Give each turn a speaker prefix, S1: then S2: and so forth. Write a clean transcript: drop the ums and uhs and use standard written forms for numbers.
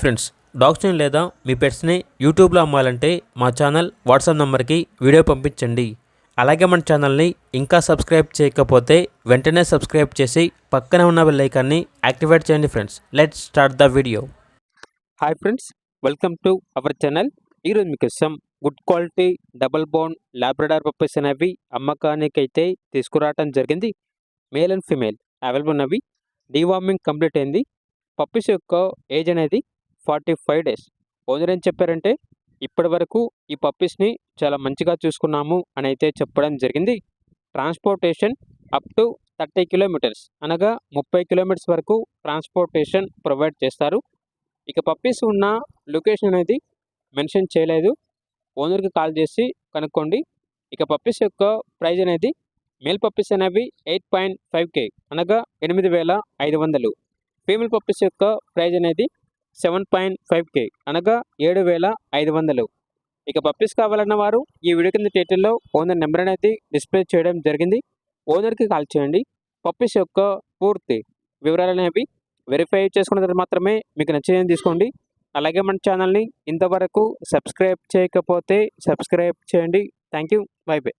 S1: Friends, డాగ్స్ని లేదా మీ పెట్స్ని యూట్యూబ్లో అమ్మాలంటే మా ఛానల్ వాట్సాప్ నెంబర్కి వీడియో పంపించండి. అలాగే మన ఛానల్ని ఇంకా సబ్స్క్రైబ్ చేయకపోతే వెంటనే సబ్స్క్రైబ్ చేసి పక్కనే ఉన్న బెల్ ఐకాన్ని యాక్టివేట్ చేయండి. Friends, let's start the video. Hi friends, welcome to our channel. ఈరోజు మీకోసం good quality double bone Labrador puppies అనేవి అమ్మకానికి అయితే తీసుకురావడం జరిగింది. మేల్ అండ్ ఫీమేల్ అవైలబుల్ ఉన్నవి. డీవార్మింగ్ కంప్లీట్ అయింది. పప్పీస్ యొక్క ఏజ్ అనేది 45 days. ఓనర్ ఏం చెప్పారంటే, ఇప్పటి వరకు ఈ పప్పీస్ని చాలా మంచిగా చూసుకున్నాము అని అయితే చెప్పడం జరిగింది. ట్రాన్స్పోర్టేషన్ అప్ టు 30 kilometers, అనగా 30 kilometers వరకు ట్రాన్స్పోర్టేషన్ ప్రొవైడ్ చేస్తారు. ఇక పప్పీస్ ఉన్న లొకేషన్ అనేది మెన్షన్ చేయలేదు. ఓనర్కి కాల్ చేసి కనుక్కోండి. ఇక పప్పీస్ యొక్క ప్రైజ్ అనేది మేల్ పప్పీస్ అనేవి 8.5K, అనగా 8,500. ఫీమేల్ పప్పీస్ యొక్క ప్రైజ్ అనేది 7.5K, అనగా 7,500. ఇక పప్పీస్ కావాలన్న వారు ఈ వీడియో కింద టైటిల్లో ఓనర్ నెంబర్ అనేది డిస్ప్లే చేయడం జరిగింది. ఓనర్కి కాల్ చేయండి. పప్పీస్ యొక్క పూర్తి వివరాలు అనేవి వెరిఫై చేసుకున్న తర్వాత మాత్రమే మీకు నచ్చిందని తీసుకోండి. అలాగే మన ఛానల్ని ఇంతవరకు సబ్స్క్రైబ్ చేయకపోతే సబ్స్క్రైబ్ చేయండి. Thank you. By by.